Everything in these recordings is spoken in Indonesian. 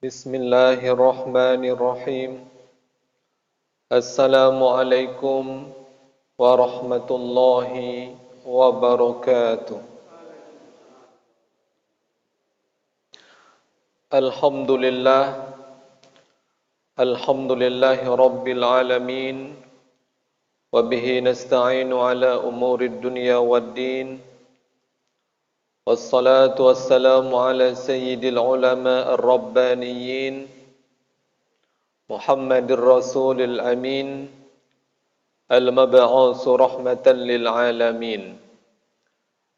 Bismillahirrahmanirrahim. Assalamualaikum warahmatullahi wabarakatuh. Alhamdulillah. Alhamdulillahi rabbil alamin. Wabihi nasta'inu ala umurid dunya waddin. Wassalatu wassalamu ala sayyidil ulama ar-rabbaniyin Muhammadir Rasulil Amin al-mab'usu rahmatan lil alamin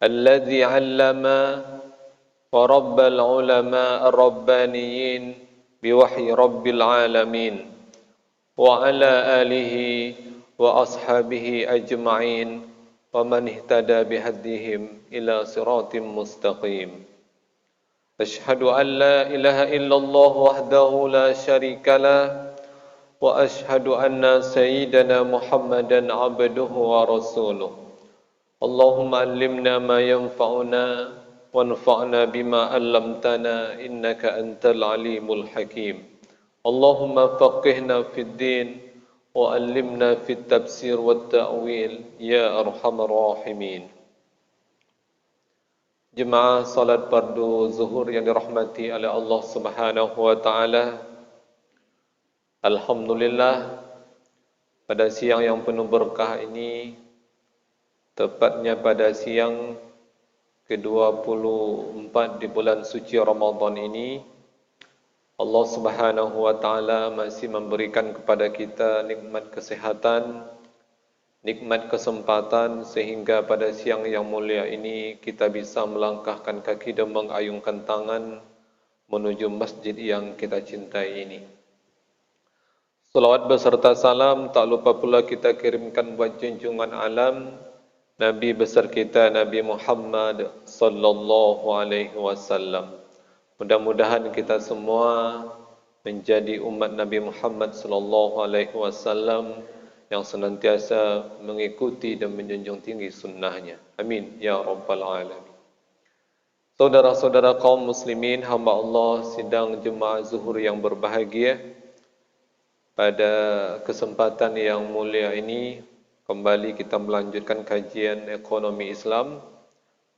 alladhi 'allama wa rabbal ulama ar-rabbaniyin biwahyi rabbil alamin wa ala alihi wa ashabihi ajma'in wa man ihtada bihadihim ila siratim mustaqim. Ashhadu an la ilaha illallah wahdahu la syarikalah wa ashhadu anna sayyidana Muhammadan abduhu wa rasuluh. Allahumma allimna ma yanfa'una wanfa'na bima 'allamtana innaka antal alimul hakim. Allahumma faqihna fid din wa 'allimna fit tafsir wat ta'wil ya arhamar rahimin. Jemaah salat fardu zuhur yang dirahmati oleh Allah Subhanahu wa taala. Alhamdulillah, pada siang yang penuh berkah ini, tepatnya pada siang ke-24 di bulan suci Ramadan ini, Allah Subhanahu wa taala masih memberikan kepada kita nikmat kesehatan, nikmat kesempatan sehingga pada siang yang mulia ini kita bisa melangkahkan kaki dan mengayungkan tangan menuju masjid yang kita cintai ini. Salawat beserta salam tak lupa pula kita kirimkan buat junjungan alam Nabi besar kita Nabi Muhammad sallallahu alaihi wasallam. Mudah-mudahan kita semua menjadi umat Nabi Muhammad sallallahu alaihi wasallam yang senantiasa mengikuti dan menjunjung tinggi sunnahnya. Amin ya rabbal alamin. Saudara-saudara kaum muslimin, hamba Allah sidang jemaah zuhur yang berbahagia, pada kesempatan yang mulia ini kembali kita melanjutkan kajian ekonomi Islam.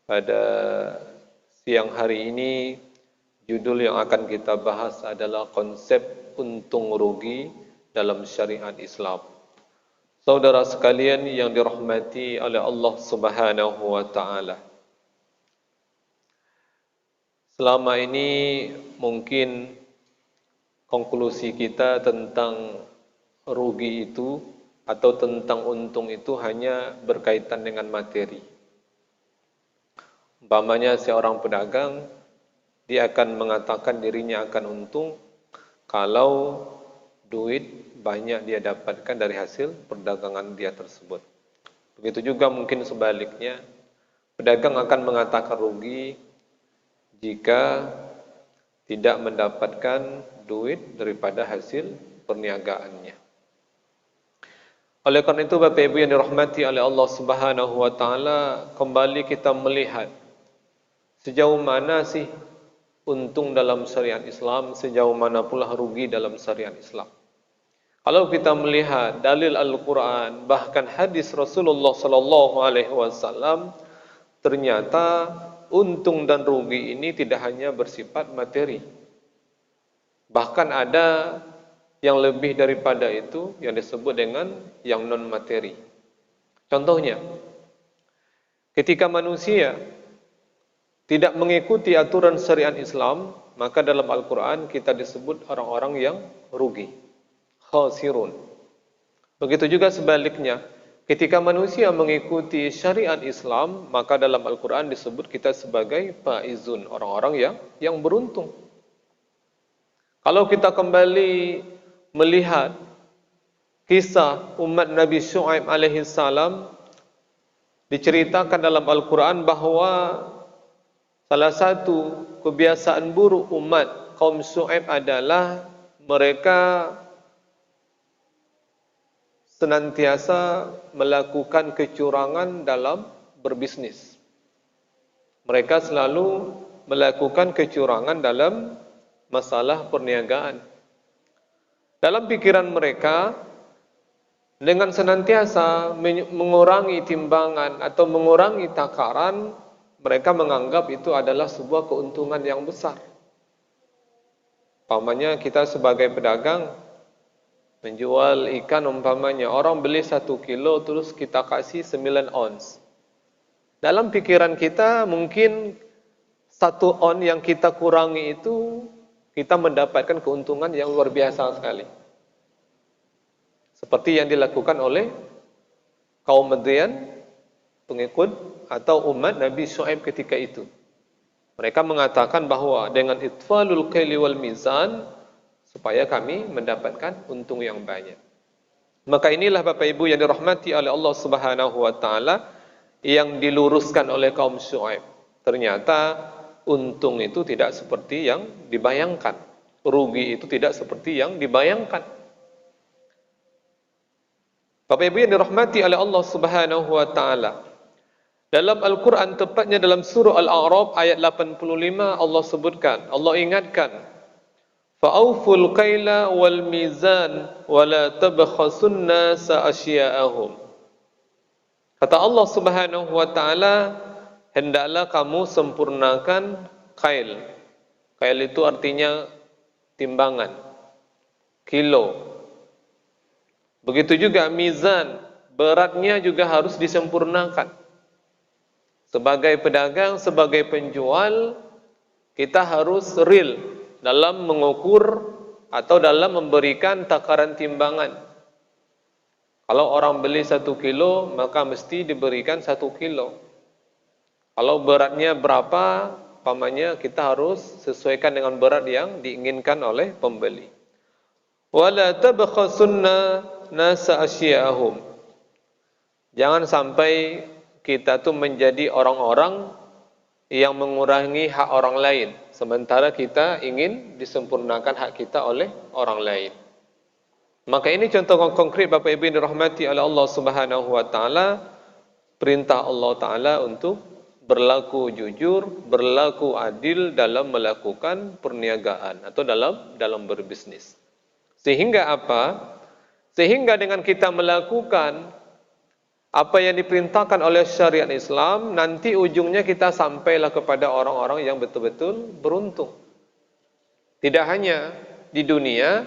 Pada siang hari ini judul yang akan kita bahas adalah konsep untung rugi dalam syariat Islam. Saudara sekalian yang dirahmati oleh Allah Subhanahu wa taala. Selama ini mungkin konklusi kita tentang rugi itu atau tentang untung itu hanya berkaitan dengan materi. Umpamanya seorang pedagang, dia akan mengatakan dirinya akan untung kalau duit banyak dia dapatkan dari hasil perdagangan dia tersebut. Begitu juga mungkin sebaliknya, pedagang akan mengatakan rugi jika tidak mendapatkan duit daripada hasil perniagaannya. Oleh karena itu Bapak Ibu yang dirahmati oleh Allah Subhanahu wa taala, kembali kita melihat sejauh mana sih untung dalam syariat Islam, sejauh mana pula rugi dalam syariat Islam. Kalau kita melihat dalil Al-Quran, bahkan hadis Rasulullah sallallahu alaihi wasallam, ternyata untung dan rugi ini tidak hanya bersifat materi. Bahkan ada yang lebih daripada itu yang disebut dengan yang non materi. Contohnya, ketika manusia tidak mengikuti aturan syariat Islam, maka dalam Al-Quran kita disebut orang-orang yang rugi, khasirun. Begitu juga sebaliknya, ketika manusia mengikuti syariat Islam, maka dalam Al-Quran disebut kita sebagai faizun, orang-orang yang beruntung. Kalau kita kembali melihat kisah umat Nabi Syu'aib alaihi salam, diceritakan dalam Al-Quran bahawa salah satu kebiasaan buruk umat kaum Syu'aib adalah mereka senantiasa melakukan kecurangan dalam berbisnis. Mereka selalu melakukan kecurangan dalam masalah perniagaan. Dalam pikiran mereka, dengan senantiasa mengurangi timbangan atau mengurangi takaran, mereka menganggap itu adalah sebuah keuntungan yang besar. Umpamanya kita sebagai pedagang menjual ikan, umpamanya orang beli 1 kilo terus kita kasih 9 ons. Dalam pikiran kita mungkin 1 on yang kita kurangi itu kita mendapatkan keuntungan yang luar biasa sekali. Seperti yang dilakukan oleh kaum Madian, pengikut atau umat Nabi Syuaib ketika itu. Mereka mengatakan bahwa dengan itfalul kaili wal mizan, supaya kami mendapatkan untung yang banyak. Maka inilah Bapak Ibu yang dirahmati oleh Allah Subhanahu wa taala yang diluruskan oleh kaum Syuaib. Ternyata untung itu tidak seperti yang dibayangkan. Rugi itu tidak seperti yang dibayangkan. Bapak Ibu yang dirahmati oleh Allah Subhanahu wa taala. Dalam Al-Qur'an, tepatnya dalam surah Al-A'raf ayat 85, Allah sebutkan, Allah ingatkan, fa'auful kaila wal mizan wa la tabkhasun nasa asya'ahum. Kata Allah Subhanahu wa taala, hendaklah kamu sempurnakan kail. Kail itu artinya timbangan, kilo. Begitu juga mizan, beratnya juga harus disempurnakan. Sebagai pedagang, sebagai penjual, kita harus real dalam mengukur atau dalam memberikan takaran timbangan. Kalau orang beli 1 kilo, maka mesti diberikan 1 kilo. Kalau beratnya berapa, umpamanya kita harus sesuaikan dengan berat yang diinginkan oleh pembeli. Wala tabkhasunna nasa asya'ahum. Jangan sampai kita tuh menjadi orang-orang yang mengurangi hak orang lain, sementara kita ingin disempurnakan hak kita oleh orang lain. Maka ini contoh konkret Bapak Ibu yang dirahmati oleh Allah Subhanahu wa taala, perintah Allah taala untuk berlaku jujur, berlaku adil dalam melakukan perniagaan atau dalam berbisnis. Sehingga apa? Sehingga dengan kita melakukan apa yang diperintahkan oleh syariat Islam, nanti ujungnya kita sampailah kepada orang-orang yang betul-betul beruntung. Tidak hanya di dunia,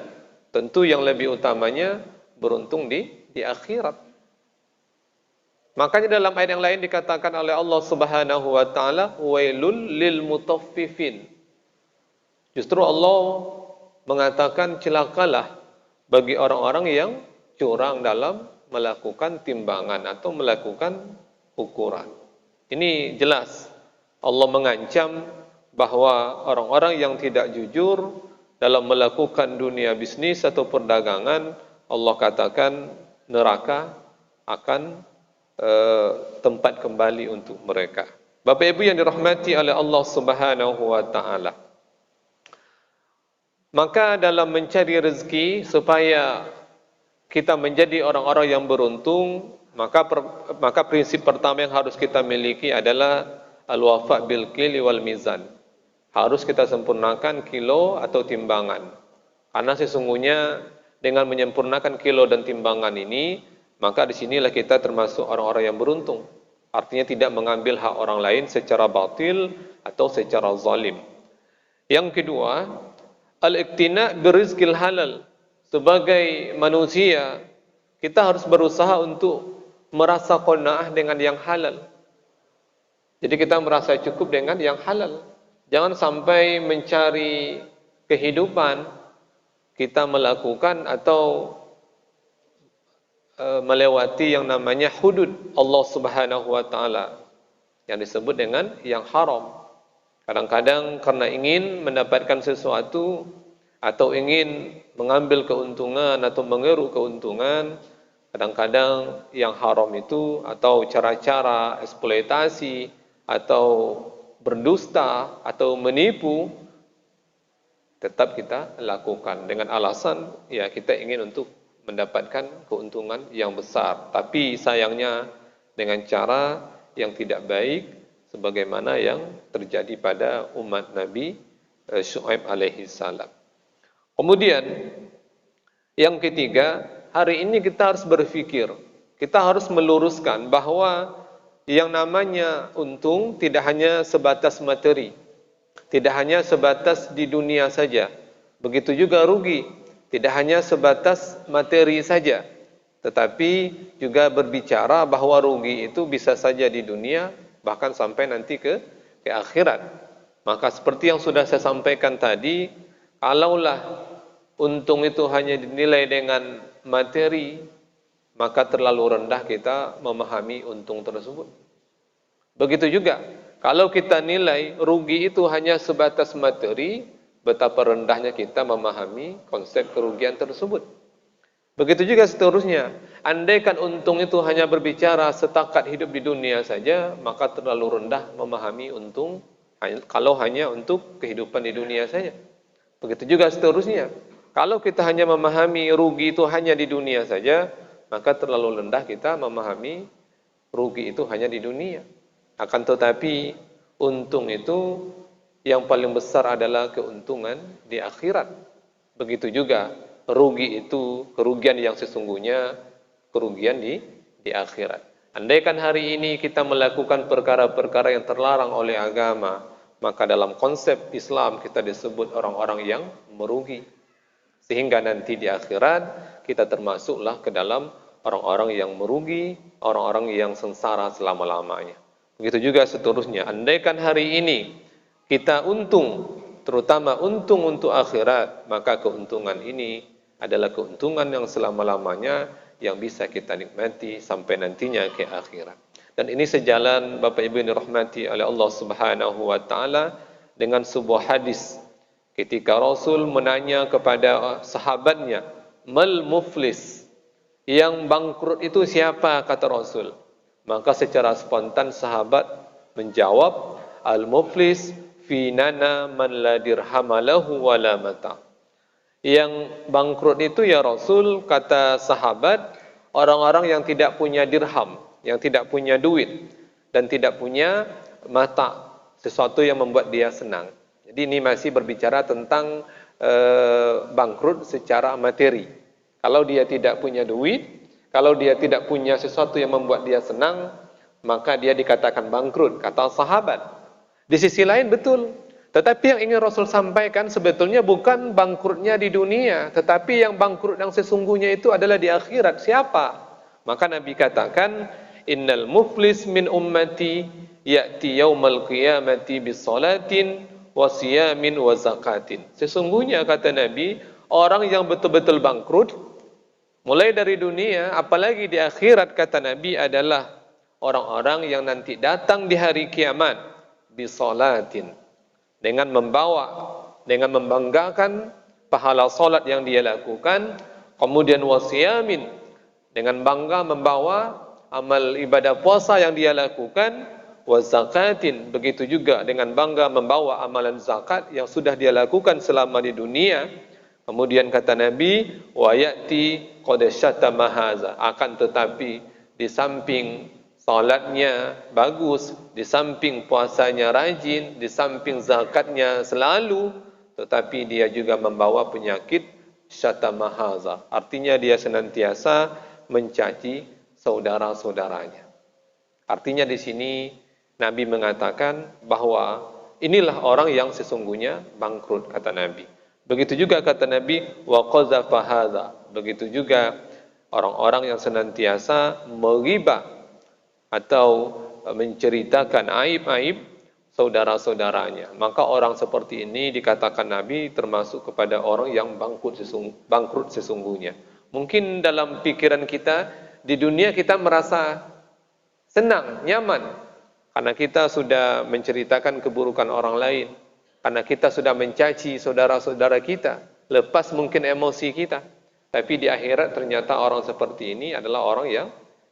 tentu yang lebih utamanya beruntung di akhirat. Makanya dalam ayat yang lain dikatakan oleh Allah Subhanahu wa taala, wailul lil mutaffifin. Justru Allah mengatakan celakalah bagi orang-orang yang curang dalam melakukan timbangan atau melakukan ukuran. Ini jelas Allah mengancam bahwa orang-orang yang tidak jujur dalam melakukan dunia bisnis atau perdagangan, Allah katakan neraka akan tempat kembali untuk mereka. Bapak Ibu yang dirahmati oleh Allah Subhanahu wa taala. Maka dalam mencari rezeki supaya kita menjadi orang-orang yang beruntung, maka prinsip pertama yang harus kita miliki adalah al-wafa' bil kili wal mizan. Harus kita sempurnakan kilo atau timbangan. Karena sesungguhnya dengan menyempurnakan kilo dan timbangan ini, maka disinilah kita termasuk orang-orang yang beruntung. Artinya tidak mengambil hak orang lain secara batil atau secara zalim. Yang kedua, al-iktina' birizqil halal. Sebagai manusia, kita harus berusaha untuk merasa qanaah dengan yang halal. Jadi kita merasa cukup dengan yang halal. Jangan sampai mencari kehidupan kita melakukan atau melewati yang namanya hudud Allah Subhanahu wa taala yang disebut dengan yang haram. Kadang-kadang karena ingin mendapatkan sesuatu atau ingin mengambil keuntungan atau mengeruk keuntungan, kadang-kadang yang haram itu atau cara-cara eksploitasi atau berdusta atau menipu tetap kita lakukan dengan alasan ya kita ingin untuk mendapatkan keuntungan yang besar, tapi sayangnya dengan cara yang tidak baik sebagaimana yang terjadi pada umat Nabi Syuaib alaihi salam. Kemudian yang ketiga, hari ini kita harus berpikir, kita harus meluruskan bahwa yang namanya untung tidak hanya sebatas materi, tidak hanya sebatas di dunia saja. Begitu juga rugi, tidak hanya sebatas materi saja, tetapi juga berbicara bahwa rugi itu bisa saja di dunia, bahkan sampai nanti ke akhirat. Maka seperti yang sudah saya sampaikan tadi, kalaulah untung itu hanya dinilai dengan materi, maka terlalu rendah kita memahami untung tersebut. Begitu juga, kalau kita nilai rugi itu hanya sebatas materi, betapa rendahnya kita memahami konsep kerugian tersebut. Begitu juga seterusnya, andaikan untung itu hanya berbicara setakat hidup di dunia saja, maka terlalu rendah memahami untung kalau hanya untuk kehidupan di dunia saja. Begitu juga seterusnya, kalau kita hanya memahami rugi itu hanya di dunia saja, maka terlalu rendah kita memahami rugi itu hanya di dunia. Akan tetapi untung itu yang paling besar adalah keuntungan di akhirat. Begitu juga rugi itu, kerugian yang sesungguhnya, kerugian di akhirat. Andaikan hari ini kita melakukan perkara-perkara yang terlarang oleh agama, maka dalam konsep Islam kita disebut orang-orang yang merugi. Sehingga nanti di akhirat kita termasuklah ke dalam orang-orang yang merugi, orang-orang yang sengsara selama-lamanya. Begitu juga seterusnya, andaikan hari ini kita untung, terutama untung untuk akhirat, maka keuntungan ini adalah keuntungan yang selama-lamanya yang bisa kita nikmati sampai nantinya ke akhirat. Dan ini sejalan Bapak Ibu yang dirahmati oleh Allah Subhanahu wa taala dengan sebuah hadis ketika Rasul menanya kepada sahabatnya, "Mal muflis?" Yang bangkrut itu siapa, kata Rasul. Maka secara spontan sahabat menjawab, "Al-muflis finana man la dirhamalahu wala mata." Yang bangkrut itu ya Rasul, kata sahabat, orang-orang yang tidak punya dirham, yang tidak punya duit, dan tidak punya mata, sesuatu yang membuat dia senang. Jadi ini masih berbicara tentang bangkrut secara materi. Kalau dia tidak punya duit, kalau dia tidak punya sesuatu yang membuat dia senang, maka dia dikatakan bangkrut, kata sahabat. Di sisi lain betul, tetapi yang ingin Rasul sampaikan sebetulnya bukan bangkrutnya di dunia, tetapi yang bangkrut yang sesungguhnya itu adalah di akhirat. Siapa? Maka Nabi katakan, "Innal muflis min ummati ya'ti yaumal qiyamati bisolatin wa siyamin wa zakatin." Sesungguhnya kata Nabi, orang yang betul-betul bangkrut mulai dari dunia, apalagi di akhirat, kata Nabi, adalah orang-orang yang nanti datang di hari kiamat bisolatin, dengan membawa, dengan membanggakan pahala solat yang dia lakukan, kemudian wasiyamin, dengan bangga membawa amal ibadah puasa yang dia lakukan, wazakatin, begitu juga dengan bangga membawa amalan zakat yang sudah dia lakukan selama di dunia. Kemudian kata Nabi, wa ya'ti qad syatama haza, akan tetapi di samping salatnya bagus, di samping puasanya rajin, di samping zakatnya selalu, tetapi dia juga membawa penyakit syatama haza. Artinya dia senantiasa mencaci saudara-saudaranya. Artinya di sini Nabi mengatakan bahwa inilah orang yang sesungguhnya bangkrut, kata Nabi. Begitu juga kata Nabi, wa qazafa hadza. Begitu juga orang-orang yang senantiasa menghibah atau menceritakan aib-aib saudara-saudaranya. Maka orang seperti ini dikatakan Nabi termasuk kepada orang yang bangkrut sesungguhnya. Mungkin dalam pikiran kita di dunia kita merasa senang, nyaman, karena kita sudah menceritakan keburukan orang lain, karena kita sudah mencaci saudara-saudara kita, lepas mungkin emosi kita. Tapi di akhirat ternyata orang seperti ini adalah orang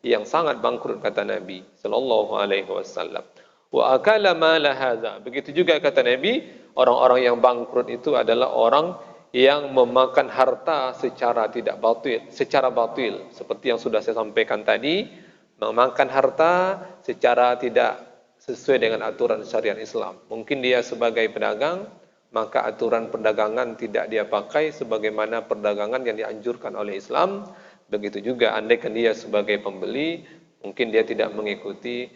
yang sangat bangkrut, kata Nabi sallallahu alaihi wasallam. Wa akala mala hadza. Begitu juga kata Nabi, orang-orang yang bangkrut itu adalah orang yang memakan harta secara tidak batil, secara batil, seperti yang sudah saya sampaikan tadi, memakan harta secara tidak sesuai dengan aturan syariat Islam. Mungkin dia sebagai pedagang maka aturan perdagangan tidak dia pakai sebagaimana perdagangan yang dianjurkan oleh Islam. Begitu juga andaikan dia sebagai pembeli, mungkin dia tidak mengikuti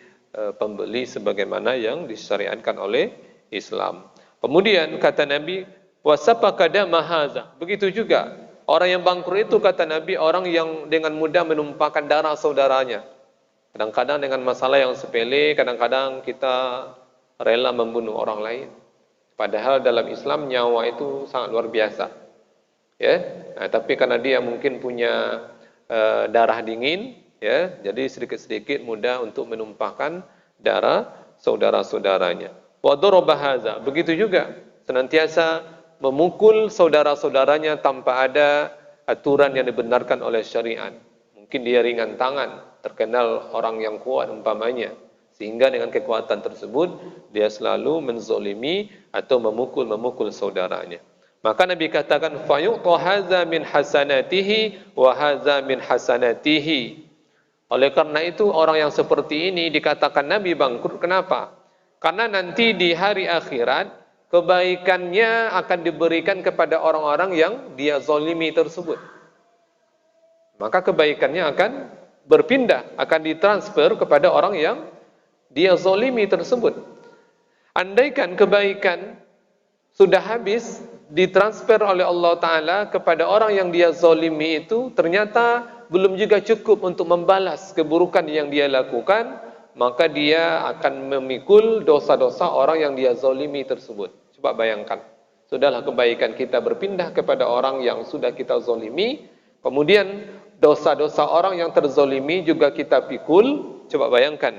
pembeli sebagaimana yang disyariatkan oleh Islam. Kemudian kata Nabi, wasafaka dama hadza. Begitu juga orang yang bangkrut itu kata Nabi orang yang dengan mudah menumpahkan darah saudaranya. Kadang-kadang dengan masalah yang sepele, kadang-kadang kita rela membunuh orang lain. Padahal dalam Islam nyawa itu sangat luar biasa. Ya, nah, tapi karena dia mungkin punya darah dingin, ya, jadi sedikit-sedikit mudah untuk menumpahkan darah saudara-saudaranya. Wa daraba hadza. Begitu juga senantiasa memukul saudara-saudaranya tanpa ada aturan yang dibenarkan oleh syariat. Mungkin dia ringan tangan, terkenal orang yang kuat umpamanya, sehingga dengan kekuatan tersebut dia selalu menzolimi atau memukul saudaranya. Maka Nabi katakan fayu'ta hadza min hasanatihi wa hadza min hasanatihi. Oleh karena itu orang yang seperti ini dikatakan Nabi bangkrut. Kenapa? Karena nanti di hari akhirat kebaikannya akan diberikan kepada orang-orang yang dia zalimi tersebut. Maka kebaikannya akan berpindah, akan ditransfer kepada orang yang dia zalimi tersebut. Andaikan kebaikan sudah habis ditransfer oleh Allah Ta'ala kepada orang yang dia zalimi itu, ternyata belum juga cukup untuk membalas keburukan yang dia lakukan, maka dia akan memikul dosa-dosa orang yang dia zalimi tersebut. Coba bayangkan, sudahlah kebaikan kita berpindah kepada orang yang sudah kita zalimi, kemudian dosa-dosa orang yang terzalimi juga kita pikul. Coba bayangkan,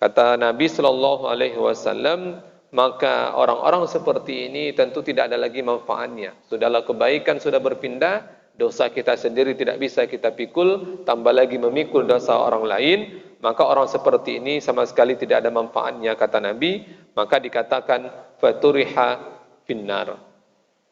kata Nabi sallallahu alaihi wasallam, maka orang-orang seperti ini tentu tidak ada lagi manfaatnya. Sudahlah kebaikan sudah berpindah, dosa kita sendiri tidak bisa kita pikul, tambah lagi memikul dosa orang lain, maka orang seperti ini sama sekali tidak ada manfaatnya kata Nabi. Maka dikatakan faturiha finnar.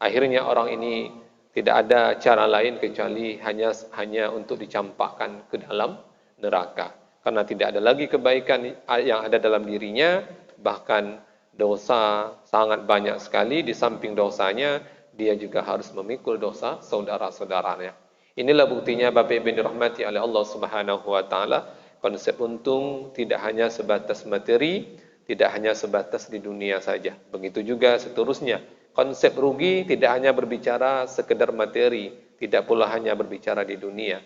Akhirnya orang ini tidak ada cara lain kecuali hanya untuk dicampakkan ke dalam neraka, karena tidak ada lagi kebaikan yang ada dalam dirinya, bahkan dosa sangat banyak sekali. Di samping dosanya, dia juga harus memikul dosa saudara-saudaranya. Inilah buktinya Bapak Ibu dirahmati oleh Allah Subhanahu wa taala, konsep untung tidak hanya sebatas materi, tidak hanya sebatas di dunia saja. Begitu juga seterusnya. Konsep rugi tidak hanya berbicara sekedar materi, tidak pula hanya berbicara di dunia.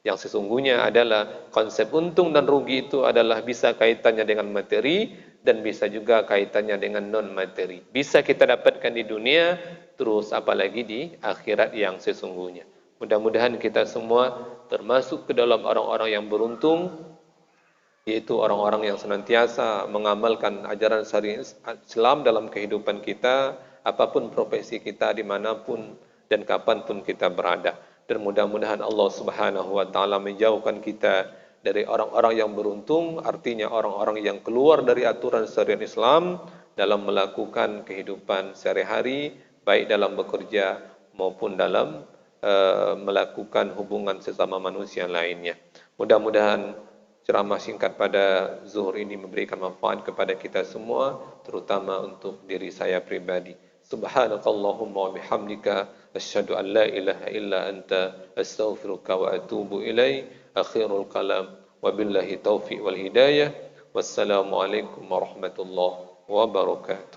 Yang sesungguhnya adalah konsep untung dan rugi itu adalah bisa kaitannya dengan materi dan bisa juga kaitannya dengan non-materi. Bisa kita dapatkan di dunia, terus apalagi di akhirat yang sesungguhnya. Mudah-mudahan kita semua termasuk ke dalam orang-orang yang beruntung, yaitu orang-orang yang senantiasa mengamalkan ajaran syariat Islam dalam kehidupan kita, apapun profesi kita, dimanapun dan kapanpun kita berada. Dan mudah-mudahan Allah Subhanahu wa taala menjauhkan kita dari orang-orang yang beruntung, artinya orang-orang yang keluar dari aturan syariat Islam dalam melakukan kehidupan sehari-hari, baik dalam bekerja maupun dalam melakukan hubungan sesama manusia lainnya. Mudah-mudahan ceramah singkat pada zuhur ini memberikan manfaat kepada kita semua, terutama untuk diri saya pribadi. Subhanakallahumma wa bihamdika asyhadu an la ilaha illa anta astaghfiruka wa atubu ilaik. Akhirul kalam, wabillahi taufiq wal hidayah. Wassalamualaikum warahmatullahi wabarakatuh.